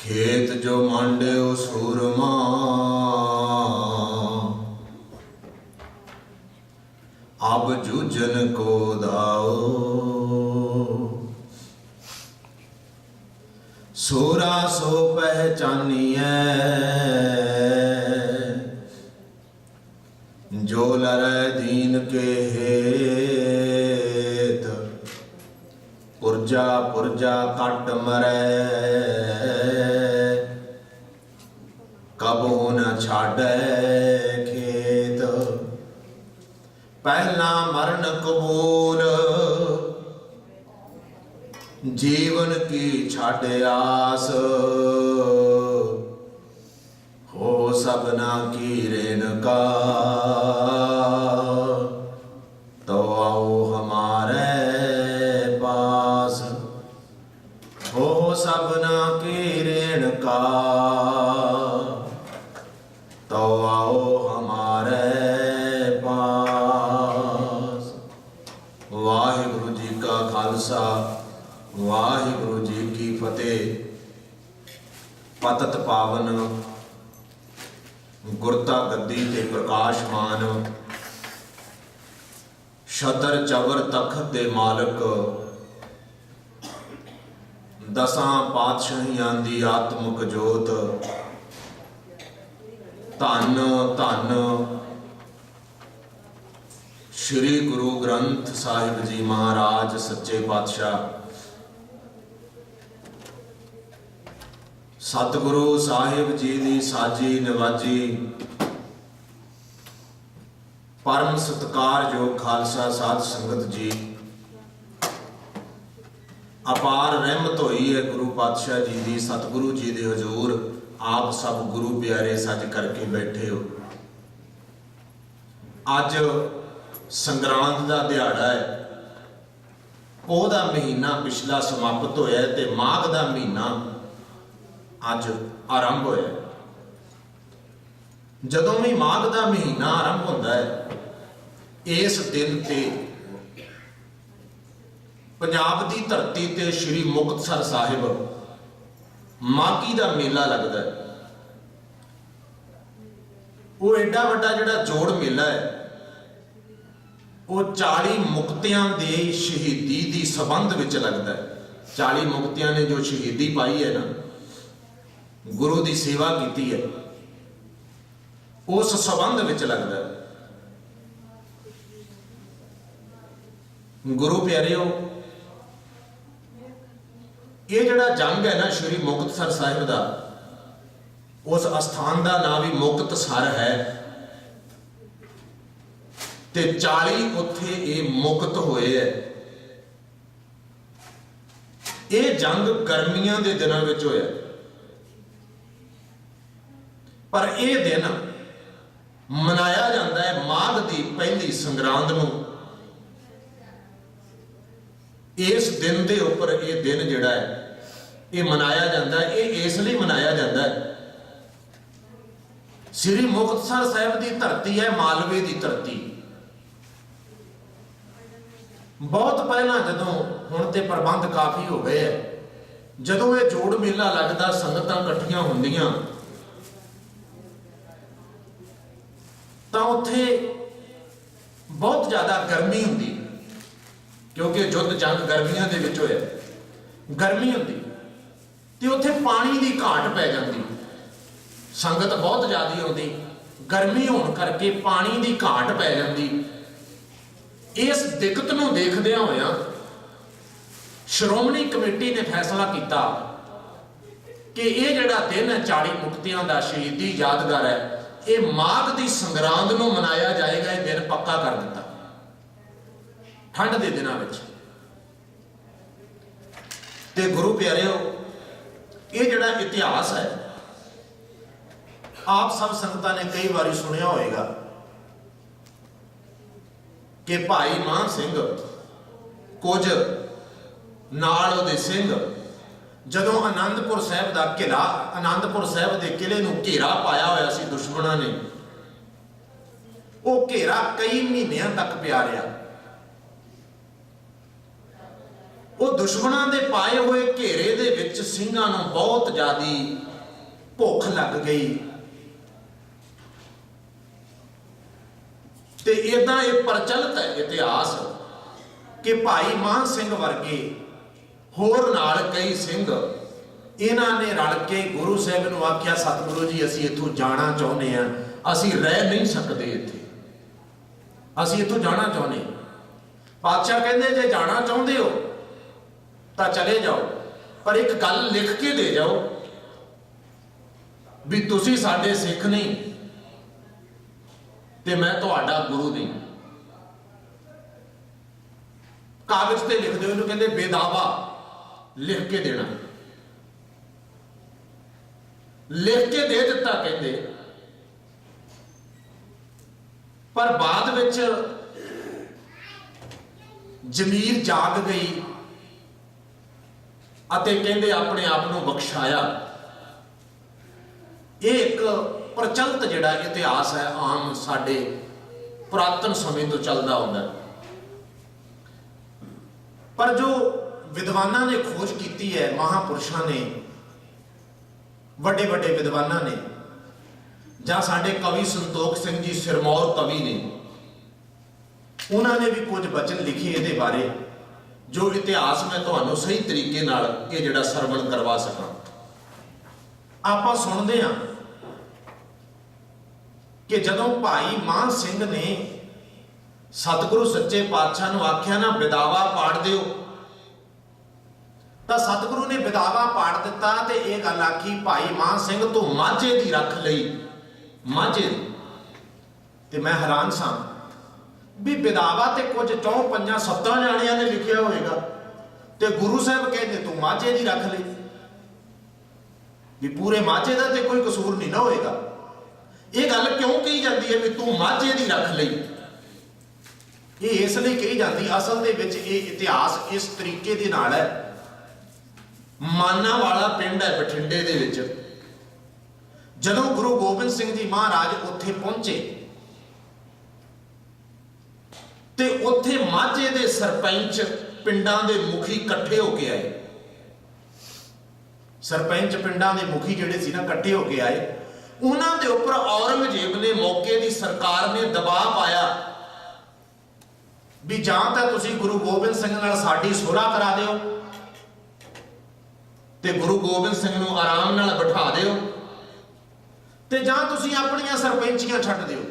खेत जो मांड्यो सूरमा, अब जूझन को दाओ। सूरा सो पहचानिए, जो लरै दीन के हेत। पुरजा पुरजा कट मरै, कबहू न छाड़ै खेत। पहला मरण कबूल, जीवन की छाड़ आस। हो सबना की रेणुका, तो आओ हमारे पास। हो सबना की रेणुका, तो आओ हमारे पास। वाहिगुरु जी का खालसा, वाहिगुरु जी की फतेह। पतत पावन गुरता गद्दी ते प्रकाशमान, छतर चवर तखत दे मालक। दसां पातशाहियां दी आत्मक जोत। धन धन श्री गुरु ग्रंथ साहिब जी महाराज सच्चे पातशाह। सतगुरु साहिब जी दी साजी नवाजी। परम सत्कार जो खालसा साध संगत जी। अपार रहमत होई है गुरु पातशाह जी दी। सतगुरु जी दे हजूर आप सब गुरु प्यारे सज करके बैठे हो। अज संग्रांद का दिहाड़ा है। पोह दा महीना पिछला समाप्त होया ते माघ दा महीना अज आरंभ होया। जदों भी माघ दा महीना आरंभ होंदा है, इस दिन ते पंजाब दी धरती ते श्री मुक्तसर साहिब माघी दा मेला लगता है। वो एडा वड्डा जिहड़ा जोड़ मेला है, वो 40 मुक्तियां दे शहीदी दी संबंध विच लगता है। 40 मुक्तियां ने जो शहीदी पाई है ना, गुरु दी सेवा की है, उस संबंध विच लगता है। गुरु प्यारिओ, ये जिहड़ा जंग है ना श्री मुक्तसर साहिब का, उस अस्थान का नाम भी मुक्तसर है। ते 40 उत्थे ये मुक्त होए है। ये जंग गर्मियां के दिनों में होया, पर यह दिन मनाया जाता है माघ की पहली संग्रांद नूं। इस दिन के उपर यह दिन जिहड़ा है ये मनाया जाता है। ये इसलिए मनाया जाता है, श्री मुक्तसर साहिब की धरती है मालवे की धरती। बहुत पहला जदों, हुण ते प्रबंध काफ़ी हो गए है, जदों ये जोड़ मेला लगता, संगतां इकट्ठियां हुंदियां, तां उत्थे बहुत ज़्यादा गर्मी हुंदी, क्योंकि युद्ध जंग गर्मियां दे विच होया। गर्मी हुंदी ते उत्थे पानी की घाट पै जाती। संगत बहुत ज़्यादा होती, गर्मी होने करके पानी की घाट पै जाती। इस दिक्कत नूं देखदिआं होइआं श्रोमणी कमेटी ने फैसला किया कि यह जिहड़ा दिन है 40 मुक्तियां का शहीदी यादगार है, ये माघ की संग्रांद नूं मनाया जाएगा। यह दिन पक्का कर दिता ठंड के दिनों में। ते गुरु प्यारिओ, ये जिहड़ा इतिहास है, आप सब संगतां ने कई बार सुनिया होगा कि भाई मान सिंह कुछ नाल उहदे सिंह जदों आनंदपुर साहिब का किला, आनंदपुर साहिब के किले नूं घेरा पाया होया सी दुश्मनां ने, वो घेरा कई महीनों तक पिया रहा। ਉਹ ਦੁਸ਼ਮਣਾਂ ਦੇ ਪਾਏ ਹੋਏ ਘੇਰੇ ਦੇ ਵਿੱਚ ਸਿੰਘਾਂ ਨੂੰ ਬਹੁਤ ਜ਼ਿਆਦੀ ਭੁੱਖ ਲੱਗ ਗਈ ਤੇ ਇਦਾਂ ਇਹ ਪ੍ਰਚਲਿਤ ਹੈ ਇਤਿਹਾਸ ਕਿ ਭਾਈ ਮਾਨ ਸਿੰਘ ਵਰਗੇ ਹੋਰ ਨਾਲ ਕਈ ਸਿੰਘ ਇਹਨਾਂ ਨੇ ਰਲ ਕੇ ਗੁਰੂ ਸਾਹਿਬ ਨੂੰ ਆਖਿਆ, ਸਤਿਗੁਰੂ ਜੀ ਅਸੀਂ ਇੱਥੋਂ ਜਾਣਾ ਚਾਹੁੰਦੇ ਹਾਂ, ਅਸੀਂ ਰਹਿ ਨਹੀਂ ਸਕਦੇ ਇੱਥੇ, ਅਸੀਂ ਇੱਥੋਂ ਜਾਣਾ ਚਾਹੁੰਦੇ ਹਾਂ। ਪਾਤਸ਼ਾਹ ਕਹਿੰਦੇ ਜੇ ਜਾਣਾ ਚਾਹੁੰਦੇ ਹੋ ਤਾਂ ਚਲੇ ਜਾਓ, ਪਰ ਇੱਕ ਗੱਲ ਲਿਖ ਕੇ ਦੇ ਜਾਓ ਵੀ ਤੁਸੀਂ ਸਾਡੇ ਸਿੱਖ ਨਹੀਂ ਤੇ ਮੈਂ ਤੁਹਾਡਾ ਗੁਰੂ ਨਹੀਂ। ਕਾਗਜ਼ ਤੇ ਲਿਖ ਦਿਓ, ਇਹਨੂੰ ਕਹਿੰਦੇ ਬੇਦਾਵਾ ਲਿਖ ਕੇ ਦੇਣਾ। ਲਿਖ ਕੇ ਦੇ ਦਿੱਤਾ ਕਹਿੰਦੇ, ਪਰ ਬਾਅਦ ਵਿੱਚ ਜ਼ਮੀਰ ਜਾਗ ਗਈ ਅਤੇ ਕਹਿੰਦੇ ਆਪਣੇ ਆਪ ਨੂੰ ਬਖਸ਼ਾਇਆ। ਇਹ ਇੱਕ ਪ੍ਰਚਲਿਤ ਜਿਹੜਾ ਇਤਿਹਾਸ ਹੈ, ਆਮ ਸਾਡੇ ਪੁਰਾਤਨ ਸਮੇਂ ਤੋਂ ਚੱਲਦਾ ਹੁੰਦਾ। ਪਰ ਜੋ ਵਿਦਵਾਨਾਂ ਨੇ ਖੋਜ ਕੀਤੀ ਹੈ, ਮਹਾਪੁਰਸ਼ਾਂ ਨੇ, ਵੱਡੇ ਵੱਡੇ ਵਿਦਵਾਨਾਂ ਨੇ, ਜਾਂ ਸਾਡੇ ਕਵੀ ਸੰਤੋਖ ਸਿੰਘ ਜੀ ਸਿਰਮੌਰ ਕਵੀ ਨੇ, ਉਹਨਾਂ ਨੇ ਵੀ ਕੁਝ ਬਚਨ ਲਿਖੇ ਇਹਦੇ ਬਾਰੇ, ਜੋ ਇਤਿਹਾਸ ਮੈਂ ਤੁਹਾਨੂੰ ਸਹੀ ਤਰੀਕੇ ਨਾਲ ਇਹ ਜਿਹੜਾ ਸਰਵਣ ਕਰਵਾ ਸਕਾਂ। ਆਪਾਂ ਸੁਣਦੇ ਹਾਂ ਕਿ ਜਦੋਂ ਭਾਈ ਮਾਨ ਸਿੰਘ ਨੇ ਸਤਿਗੁਰੂ ਸੱਚੇ ਪਾਤਸ਼ਾਹ ਨੂੰ ਆਖਿਆ ਨਾ ਵਿਦਾਵਾ ਪਾੜ ਦਿਓ, ਤਾਂ ਸਤਿਗੁਰੂ ਨੇ ਵਿਦਾਵਾ ਪਾੜ ਦਿੱਤਾ ਤੇ ਇਹ ਗੱਲ ਆਖੀ, ਭਾਈ ਮਾਨ ਸਿੰਘ ਤੂੰ ਮਾਝੇ ਦੀ ਰੱਖ ਲਈ, ਮਾਝੇ ਦੀ। ਤੇ ਮੈਂ ਹੈਰਾਨ ਸਾਂ ਵੀ ਵਿਦਾਵਾ ਤੇ ਕੁਝ 4-5-7 ਜਾਣਿਆਂ ਨੇ ਲਿਖਿਆ ਹੋਏਗਾ ਤੇ ਗੁਰੂ ਸਾਹਿਬ ਕਹਿੰਦੇ ਤੂੰ ਮਾਝੇ ਦੀ ਰੱਖ ਲਈ, ਵੀ ਪੂਰੇ ਮਾਝੇ ਦਾ ਤੇ ਕੋਈ ਕਸੂਰ ਨਹੀਂ ਨਾ ਹੋਏਗਾ। ਇਹ ਗੱਲ ਕਿਉਂ ਕਹੀ ਜਾਂਦੀ ਹੈ ਵੀ ਤੂੰ ਮਾਝੇ ਦੀ ਰੱਖ ਲਈ? ਇਹ ਇਸ ਲਈ ਕਹੀ ਜਾਂਦੀ, ਅਸਲ ਦੇ ਵਿੱਚ ਇਹ ਇਤਿਹਾਸ ਇਸ ਤਰੀਕੇ ਦੇ ਨਾਲ ਹੈ। ਮਾਨਾ ਵਾਲਾ ਪਿੰਡ ਹੈ ਬਠਿੰਡੇ ਦੇ ਵਿੱਚ। ਜਦੋਂ ਗੁਰੂ ਗੋਬਿੰਦ ਸਿੰਘ ਜੀ ਮਹਾਰਾਜ ਉੱਥੇ ਪਹੁੰਚੇ ਤੇ ਉੱਥੇ ਮਾਝੇ ਦੇ ਸਰਪੰਚ, ਪਿੰਡਾਂ ਦੇ ਮੁਖੀ ਇਕੱਠੇ ਹੋ ਕੇ ਆਏ। ਸਰਪੰਚ ਪਿੰਡਾਂ ਦੇ ਮੁਖੀ ਜਿਹੜੇ ਸੀ ਨਾ ਇਕੱਠੇ ਹੋ ਕੇ ਆਏ। ਉਹਨਾਂ ਦੇ ਉੱਪਰ ਔਰੰਗਜ਼ੇਬ ਨੇ, ਮੌਕੇ ਦੀ ਸਰਕਾਰ ਨੇ ਦਬਾਅ ਪਾਇਆ ਵੀ ਜਾਂ ਤਾਂ ਤੁਸੀਂ ਗੁਰੂ ਗੋਬਿੰਦ ਸਿੰਘ ਨਾਲ ਸਾਡੀ ਸੁਲ੍ਹਾ ਕਰਾ ਦਿਓ ਤੇ ਗੁਰੂ ਗੋਬਿੰਦ ਸਿੰਘ ਨੂੰ ਆਰਾਮ ਨਾਲ ਬਿਠਾ ਦਿਓ, ਤੇ ਜਾਂ ਤੁਸੀਂ ਆਪਣੀਆਂ ਸਰਪੰਚੀਆਂ ਛੱਡ ਦਿਓ।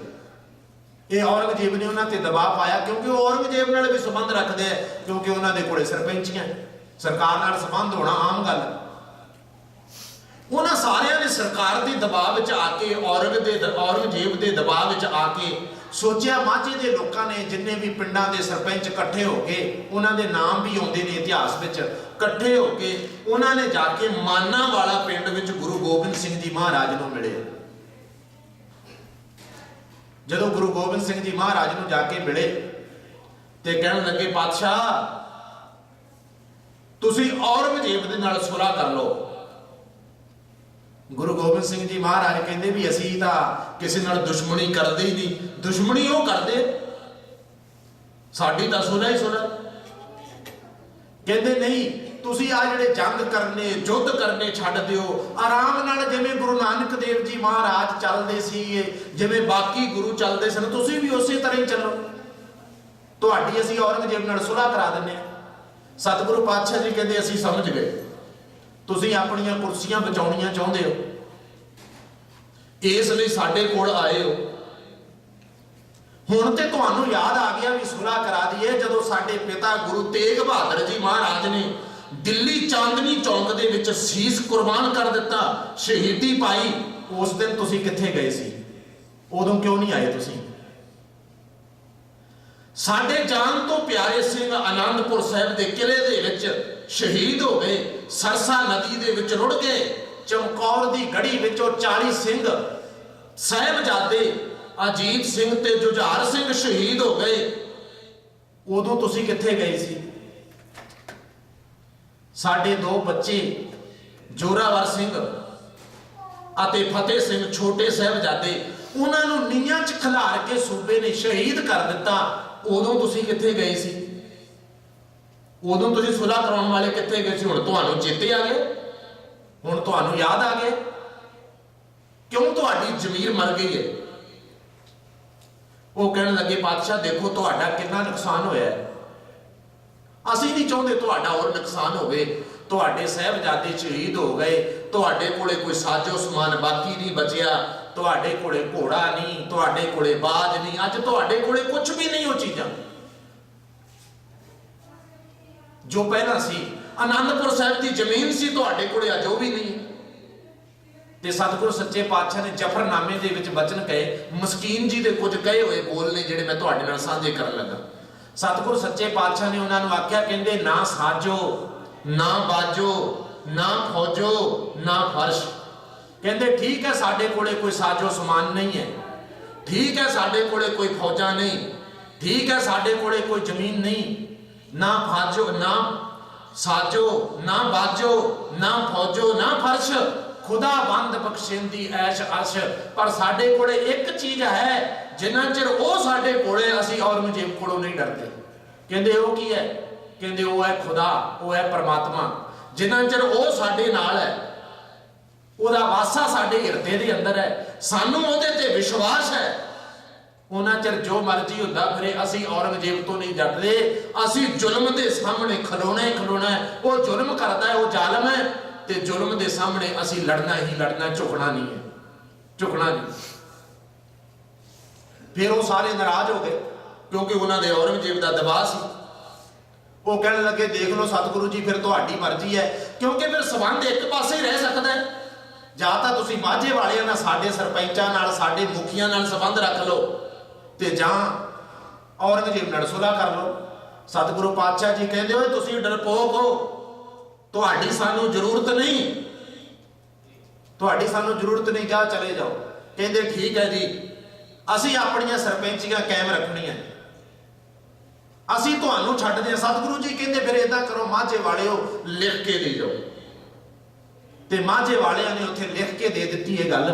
ਇਹ ਔਰੰਗਜ਼ੇਬ ਨੇ ਉਹਨਾਂ ਤੇ ਦਬਾਅ ਪਾਇਆ, ਕਿਉਂਕਿ ਉਹ ਔਰੰਗਜ਼ੇਬ ਨਾਲ ਵੀ ਸੰਬੰਧ ਰੱਖਦੇ ਆ, ਕਿਉਂਕਿ ਉਹਨਾਂ ਦੇ ਕੋਲੇ ਸਰਪੰਚੀਆਂ, ਸਰਕਾਰ ਨਾਲ ਸੰਬੰਧ ਹੋਣਾ ਆਮ ਗੱਲ। ਉਹਨਾਂ ਸਾਰਿਆਂ ਨੇ ਸਰਕਾਰ ਦੇ ਦਬਾਅ ਵਿੱਚ ਆ ਕੇ, ਔਰੰਗਜ਼ੇਬ ਦੇ ਦਬਾਅ ਵਿੱਚ ਆ ਕੇ ਸੋਚਿਆ, ਮਾਝੇ ਦੇ ਲੋਕਾਂ ਨੇ ਜਿੰਨੇ ਵੀ ਪਿੰਡਾਂ ਦੇ ਸਰਪੰਚ ਇਕੱਠੇ ਹੋ ਕੇ, ਉਹਨਾਂ ਦੇ ਨਾਮ ਵੀ ਆਉਂਦੇ ਨੇ ਇਤਿਹਾਸ ਵਿੱਚ, ਇਕੱਠੇ ਹੋ ਕੇ ਉਹਨਾਂ ਨੇ ਜਾ ਕੇ ਮਾਨਾ ਵਾਲਾ ਪਿੰਡ ਵਿੱਚ ਗੁਰੂ ਗੋਬਿੰਦ ਸਿੰਘ ਜੀ ਮਹਾਰਾਜ ਨੂੰ ਮਿਲੇ। ਜਦੋਂ ਗੁਰੂ ਗੋਬਿੰਦ ਸਿੰਘ ਜੀ ਮਹਾਰਾਜ ਨੂੰ ਜਾ ਕੇ ਮਿਲੇ ਤੇ ਕਹਿਣ ਲੱਗੇ, ਪਾਤਸ਼ਾਹ ਤੁਸੀਂ ਔਰੰਗਜ਼ੇਬ ਦੇ ਨਾਲ ਸੁਲ੍ਹਾ ਕਰ ਲਓ। ਗੁਰੂ ਗੋਬਿੰਦ ਸਿੰਘ ਜੀ ਮਹਾਰਾਜ ਕਹਿੰਦੇ ਵੀ ਅਸੀਂ ਤਾਂ ਕਿਸੇ ਨਾਲ ਦੁਸ਼ਮਣੀ ਕਰਦੇ ਹੀ ਨਹੀਂ, ਦੁਸ਼ਮਣੀ ਉਹ ਕਰਦੇ, ਸਾਡੀ ਤਾਂ ਸੁਲ੍ਹਾ ਹੀ ਸੁਲ੍ਹਾ। ਕਹਿੰਦੇ ਨਹੀਂ, ਤੁਸੀਂ ਆ ਜਿਹੜੇ ਜੰਗ ਕਰਨੇ, ਯੁੱਧ ਕਰਨੇ ਛੱਡ ਦਿਓ, ਆਰਾਮ ਨਾਲ ਜਿਵੇਂ ਗੁਰੂ ਨਾਨਕ ਦੇਵ ਜੀ ਮਹਾਰਾਜ ਚੱਲਦੇ ਸੀ, ਜਿਵੇਂ ਬਾਕੀ ਗੁਰੂ ਚੱਲਦੇ ਸਨ, ਤੁਸੀਂ ਵੀ ਉਸੇ ਤਰ੍ਹਾਂ ਹੀ ਚੱਲੋ, ਤੁਹਾਡੀ ਅਸੀਂ ਔਰੰਗਜ਼ੇਬ ਨਾਲ ਸੁਲ੍ਹਾ ਕਰਾ ਦਿੰਦੇ ਹਾਂ। ਸਤਿਗੁਰੂ ਪਾਤਸ਼ਾਹ ਜੀ ਕਹਿੰਦੇ ਅਸੀਂ ਸਮਝ ਗਏ, ਤੁਸੀਂ ਆਪਣੀਆਂ ਕੁਰਸੀਆਂ ਬਚਾਉਣੀਆਂ ਚਾਹੁੰਦੇ ਹੋ, ਇਸ ਲਈ ਸਾਡੇ ਕੋਲ ਆਏ ਹੋ। ਹੁਣ ਤੇ ਤੁਹਾਨੂੰ ਯਾਦ ਆ ਗਿਆ ਵੀ ਸੁਲ੍ਹਾ ਕਰਾ ਦਈਏ। ਜਦੋਂ ਸਾਡੇ ਪਿਤਾ ਗੁਰੂ ਤੇਗ ਬਹਾਦਰ ਜੀ ਮਹਾਰਾਜ ਨੇ ਦਿੱਲੀ ਚਾਂਦਨੀ ਚੌਂਕ ਦੇ ਵਿੱਚ ਸੀਸ ਕੁਰਬਾਨ ਕਰ ਦਿੱਤਾ, ਸ਼ਹੀਦੀ ਪਾਈ, ਉਸ ਦਿਨ ਤੁਸੀਂ ਕਿੱਥੇ ਗਏ ਸੀ? ਉਦੋਂ ਕਿਉਂ ਨਹੀਂ ਆਏ ਤੁਸੀਂ? ਸਾਡੇ ਜਾਨ ਤੋਂ ਪਿਆਰੇ ਸਿੰਘ ਆਨੰਦਪੁਰ ਸਾਹਿਬ ਦੇ ਕਿਲੇ ਦੇ ਵਿੱਚ ਸ਼ਹੀਦ ਹੋ ਗਏ, ਸਰਸਾ ਨਦੀ ਦੇ ਵਿੱਚ ਰੁੜ ਗਏ, ਚਮਕੌਰ ਦੀ ਗੜੀ ਵਿੱਚੋਂ 40 ਸਿੰਘ ਸਾਹਿਬਜ਼ਾਦੇ ਅਜੀਤ ਸਿੰਘ ਤੇ ਜੁਝਾਰ ਸਿੰਘ ਸ਼ਹੀਦ ਹੋ ਗਏ, ਉਦੋਂ ਤੁਸੀਂ ਕਿੱਥੇ ਗਏ ਸੀ? ਸਾਡੇ 2 ਬੱਚੇ ਜੋਰਾਵਰ ਸਿੰਘ ਅਤੇ ਫਤਿਹ ਸਿੰਘ ਛੋਟੇ ਸਾਹਿਬਜ਼ਾਦੇ, ਉਹਨਾਂ ਨੂੰ ਨੀਹਾਂ 'ਚ ਖਿਲਾਰ ਕੇ ਸੂਬੇ ਨੇ ਸ਼ਹੀਦ ਕਰ ਦਿੱਤਾ, ਉਦੋਂ ਤੁਸੀਂ ਕਿੱਥੇ ਗਏ ਸੀ? ਉਦੋਂ ਤੁਸੀਂ ਸੁਲ੍ਹਾ ਕਰਾਉਣ ਵਾਲੇ ਕਿੱਥੇ ਗਏ ਸੀ? ਹੁਣ ਤੁਹਾਨੂੰ ਚੇਤੇ ਆ ਗਏ, ਹੁਣ ਤੁਹਾਨੂੰ ਯਾਦ ਆ ਗਏ। ਕਿਉਂ? ਤੁਹਾਡੀ ਜ਼ਮੀਰ ਮਰ ਗਈ ਹੈ। ਉਹ ਕਹਿਣ ਲੱਗੇ ਪਾਤਸ਼ਾਹ ਦੇਖੋ ਤੁਹਾਡਾ ਕਿੰਨਾ ਨੁਕਸਾਨ ਹੋਇਆ ਹੈ, ਅਸੀਂ ਨਹੀਂ ਚਾਹੁੰਦੇ ਤੁਹਾਡਾ ਹੋਰ ਨੁਕਸਾਨ ਹੋਵੇ। ਤੁਹਾਡੇ ਸਾਹਿਬਜ਼ਾਦੇ ਸ਼ਹੀਦ ਹੋ ਗਏ, ਤੁਹਾਡੇ ਕੋਲੇ ਕੋਈ ਸਾਜੋ ਸਮਾਨ ਬਾਕੀ ਨਹੀਂ ਬਚਿਆ, ਤੁਹਾਡੇ ਕੋਲੇ ਘੋੜਾ ਨਹੀਂ, ਤੁਹਾਡੇ ਕੋਲੇ ਬਾਜ ਨਹੀਂ, ਅੱਜ ਤੁਹਾਡੇ ਕੋਲੇ ਕੁਝ ਵੀ ਨਹੀਂ। ਉਹ ਚੀਜ਼ਾਂ ਜੋ ਪਹਿਲਾਂ ਸੀ, ਆਨੰਦਪੁਰ ਸਾਹਿਬ ਦੀ ਜ਼ਮੀਨ ਸੀ, ਤੁਹਾਡੇ ਕੋਲੇ ਅੱਜ ਉਹ ਵੀ ਨਹੀਂ। ਤੇ ਸਤਿਗੁਰੂ ਸੱਚੇ ਪਾਤਸ਼ਾਹ ਨੇ ਜਫਰਨਾਮੇ ਦੇ ਵਿੱਚ ਬਚਨ ਕਹੇ, ਮਸਕੀਨ ਜੀ ਦੇ ਕੁਝ ਕਹੇ ਹੋਏ ਬੋਲ ਨੇ ਜਿਹੜੇ ਮੈਂ ਤੁਹਾਡੇ ਨਾਲ ਸਾਂਝੇ ਕਰਨ ਲੱਗਾ। ਸਤਿਗੁਰੂ ਸੱਚੇ ਪਾਤਸ਼ਾਹ ਨੇ ਉਹਨਾਂ ਨੂੰ ਆਖਿਆ, ਕਹਿੰਦੇ ਨਾ ਸਾਜੋ, ਨਾ ਬਾਜੋ, ਨਾ ਫੌਜੋ, ਨਾ ਫਰਸ਼। ਕਹਿੰਦੇ ਠੀਕ ਹੈ ਸਾਡੇ ਕੋਲੇ ਕੋਈ ਸਾਜੋ ਸਮਾਨ ਨਹੀਂ ਹੈ, ਠੀਕ ਹੈ ਸਾਡੇ ਕੋਲੇ ਕੋਈ ਫੌਜਾਂ ਨਹੀਂ, ਠੀਕ ਹੈ ਸਾਡੇ ਕੋਲੇ ਕੋਈ ਜ਼ਮੀਨ ਨਹੀਂ, ਨਾ ਫਾਜੋ, ਨਾ ਸਾਜੋ, ਨਾ ਬਾਜੋ, ਨਾ ਫੌਜੋ, ਨਾ ਫਰਸ਼, ਖੁਦਾ ਬੰਦ ਬਖਸ਼ਿੰਦੀ ਐਸ਼ ਅਰਸ਼। ਪਰ ਸਾਡੇ ਕੋਲੇ ਇੱਕ ਚੀਜ਼ ਹੈ, ਜਿੰਨਾ ਚਿਰ ਉਹ ਸਾਡੇ ਕੋਲੇ, ਅਸੀਂ ਔਰੰਗਜ਼ੇਬ ਕੋਲੋਂ ਨਹੀਂ ਡਰਦੇ। ਕਹਿੰਦੇ ਉਹ ਕੀ ਹੈ? ਕਹਿੰਦੇ ਉਹ ਹੈ ਖੁਦਾ, ਉਹ ਹੈ ਪਰਮਾਤਮਾ। ਜਿੰਨਾ ਚਿਰ ਉਹ ਸਾਡੇ ਨਾਲ ਹੈ, ਉਹਦਾ ਵਾਸਾ ਸਾਡੇ ਹਿਰਦੇ ਦੇ ਅੰਦਰ ਹੈ, ਸਾਨੂੰ ਉਹਦੇ ਤੇ ਵਿਸ਼ਵਾਸ ਹੈ, ਉਹਨਾਂ ਚਿਰ ਜੋ ਮਰਜ਼ੀ ਹੁੰਦਾ ਫਿਰੇ, ਅਸੀਂ ਔਰੰਗਜ਼ੇਬ ਤੋਂ ਨਹੀਂ ਡਰਦੇ। ਅਸੀਂ ਜ਼ੁਲਮ ਦੇ ਸਾਹਮਣੇ ਖਲੋਣਾ ਹੀ ਖਲੋਣਾ। ਉਹ ਜ਼ੁਲਮ ਕਰਦਾ ਹੈ, ਉਹ ਜ਼ਾਲਮ ਹੈ, ਤੇ ਜ਼ੁਲਮ ਦੇ ਸਾਹਮਣੇ ਅਸੀਂ ਲੜਨਾ ਹੀ ਲੜਨਾ, ਝੁਕਣਾ ਨਹੀਂ ਹੈ, ਝੁਕਣਾ ਨਹੀਂ। ਫਿਰ ਉਹ ਸਾਰੇ ਨਾਰਾਜ਼ ਹੋ ਗਏ, ਕਿਉਂਕਿ ਉਹਨਾਂ ਦੇ ਔਰੰਗਜ਼ੇਬ ਦਾ ਦਬਾਅ ਸੀ। ਉਹ ਕਹਿਣ ਲੱਗੇ ਦੇਖ ਲਓ ਸਤਿਗੁਰੂ ਜੀ, ਫਿਰ ਤੁਹਾਡੀ ਮਰਜ਼ੀ ਹੈ, ਕਿਉਂਕਿ ਫਿਰ ਸੰਬੰਧ ਇੱਕ ਪਾਸੇ ਹੀ ਰਹਿ ਸਕਦਾ ਹੈ। ਜਾਂ ਤਾਂ ਤੁਸੀਂ ਮਾਝੇ ਵਾਲਿਆਂ ਨਾਲ, ਸਾਡੇ ਸਰਪੰਚਾਂ ਨਾਲ, ਸਾਡੇ ਮੁਖੀਆਂ ਨਾਲ ਸੰਬੰਧ ਰੱਖ ਲਓ, ਤੇ ਜਾਂ ਔਰੰਗਜ਼ੇਬ ਨਾਲ ਸੁਲ੍ਹਾ ਕਰ ਲਓ। ਸਤਿਗੁਰੂ ਪਾਤਸ਼ਾਹ ਜੀ ਕਹਿੰਦੇ ਓਏ ਤੁਸੀਂ ਡਰਪੋਕ ਹੋ, ਤੁਹਾਡੀ ਸਾਨੂੰ ਜ਼ਰੂਰਤ ਨਹੀਂ, ਤੁਹਾਡੀ ਸਾਨੂੰ ਜ਼ਰੂਰਤ ਨਹੀਂ, ਜਾ ਚਲੇ ਜਾਓ। ਕਹਿੰਦੇ ਠੀਕ ਹੈ ਜੀ, ਅਸੀਂ ਆਪਣੀਆਂ ਸਰਪੰਚੀਆਂ ਕਾਇਮ ਰੱਖਣੀਆਂ, ਅਸੀਂ ਤੁਹਾਨੂੰ ਛੱਡਦੇ ਹਾਂ। ਸਤਿਗੁਰੂ ਜੀ ਕਹਿੰਦੇ ਫਿਰ ਏਦਾਂ ਕਰੋ ਮਾਝੇ ਵਾਲਿਓ, ਲਿਖ ਕੇ ਦੇ ਜਾਓ। ਤੇ ਮਾਝੇ ਵਾਲਿਆਂ ਨੇ ਉੱਥੇ ਲਿਖ ਕੇ ਦੇ ਦਿੱਤੀ ਇਹ ਗੱਲ।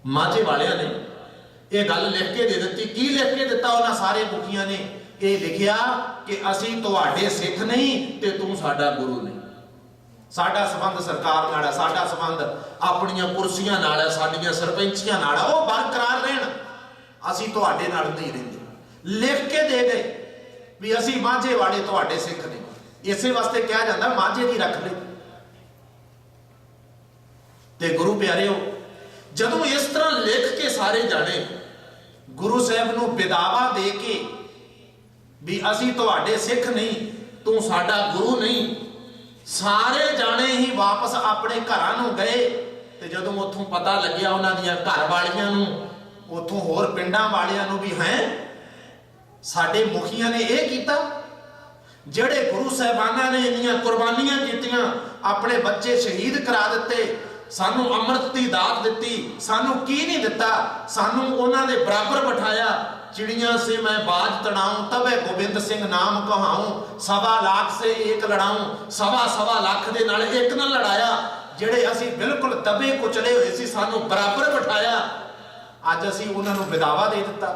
ਮਾਝੇ ਵਾਲਿਆਂ ਨੇ ਇਹ ਗੱਲ ਲਿਖ ਕੇ ਦੇ ਦਿੱਤੀ। ਕੀ ਲਿਖ ਕੇ ਦਿੱਤਾ ਉਹਨਾਂ ਸਾਰੇ ਮੁਖੀਆਂ ਨੇ? ਇਹ ਲਿਖਿਆ ਕਿ ਅਸੀਂ ਤੁਹਾਡੇ ਸਿੱਖ ਨਹੀਂ ਤੇ ਤੂੰ ਸਾਡਾ ਗੁਰੂ ਨਹੀਂ। ਸਾਡਾ ਸੰਬੰਧ ਸਰਕਾਰ ਨਾਲ ਹੈ, ਸਾਡਾ ਸੰਬੰਧ ਆਪਣੀਆਂ ਕੁਰਸੀਆਂ ਨਾਲ ਹੈ, ਸਾਡੀਆਂ ਸਰਪੰਚੀਆਂ ਨਾਲ ਹੈ, ਉਹ ਬਰਕਰਾਰ ਰਹਿਣ, ਅਸੀਂ ਤੁਹਾਡੇ ਨਾਲ ਨਹੀਂ ਰਹਿੰਦੇ। ਲਿਖ ਕੇ ਦੇ ਗਏ ਵੀ ਅਸੀਂ ਮਾਝੇ ਵਾਲੇ ਤੁਹਾਡੇ ਸਿੱਖ ਨੇ। ਇਸੇ ਵਾਸਤੇ ਕਿਹਾ ਜਾਂਦਾ ਮਾਝੇ ਦੀ ਰੱਖ ਲਈ। ਤੇ ਗੁਰੂ ਪਿਆਰਿਓ, ਜਦੋਂ ਇਸ ਤਰ੍ਹਾਂ ਲਿਖ ਕੇ ਸਾਰੇ ਜਾਣੇ ਗੁਰੂ ਸਾਹਿਬ ਨੂੰ ਵਿਦਾਵਾ ਦੇ ਕੇ ਵੀ ਅਸੀਂ ਤੁਹਾਡੇ ਸਿੱਖ ਨਹੀਂ, ਤੂੰ ਸਾਡਾ ਗੁਰੂ ਨਹੀਂ, ਸਾਰੇ ਜਾਣੇ ਹੀ ਵਾਪਸ ਆਪਣੇ ਘਰਾਂ ਨੂੰ ਗਏ। ਤੇ ਜਦੋਂ ਉੱਥੋਂ ਪਤਾ ਲੱਗਿਆ ਉਹਨਾਂ ਦੀਆਂ ਘਰ ਵਾਲੀਆਂ ਨੂੰ, ਉੱਥੋਂ ਹੋਰ ਪਿੰਡਾਂ ਵਾਲਿਆਂ ਨੂੰ ਵੀ ਹੈ ਸਾਡੇ ਮੁਖੀਆਂ ਨੇ ਇਹ ਕੀਤਾ, ਜਿਹੜੇ ਗੁਰੂ ਸਾਹਿਬਾਨਾਂ ਨੇ ਇੰਨੀਆਂ ਕੁਰਬਾਨੀਆਂ ਕੀਤੀਆਂ, ਆਪਣੇ ਬੱਚੇ ਸ਼ਹੀਦ ਕਰਾ ਦਿੱਤੇ, ਸਾਨੂੰ ਅੰਮ੍ਰਿਤ ਦੀ ਦਾਤ ਦਿੱਤੀ, ਸਾਨੂੰ ਕੀ ਨਹੀਂ ਦਿੱਤਾ? ਸਾਨੂੰ ਉਹਨਾਂ ਦੇ ਬਰਾਬਰ ਬਿਠਾਇਆ। चिड़िया से मैं बाज तड़ाऊं, तबे गोबिंद सिंह नाम कहाऊं, 1.25 लाख से एक लड़ाऊं, 1.25 लाख दे नाल एक ना लड़ाया। ਜਿਹੜੇ ਅਸੀਂ ਬਿਲਕੁਲ ਦਬੇ ਕੁਚਲੇ ਹੋਏ ਸੀ, ਸਾਨੂੰ ਬਰਾਬਰ ਬਿਠਾਇਆ। ਅੱਜ ਅਸੀਂ ਉਹਨਾਂ ਨੂੰ ਵਿਦਾਵਾ ਦੇ ਦਿੱਤਾ।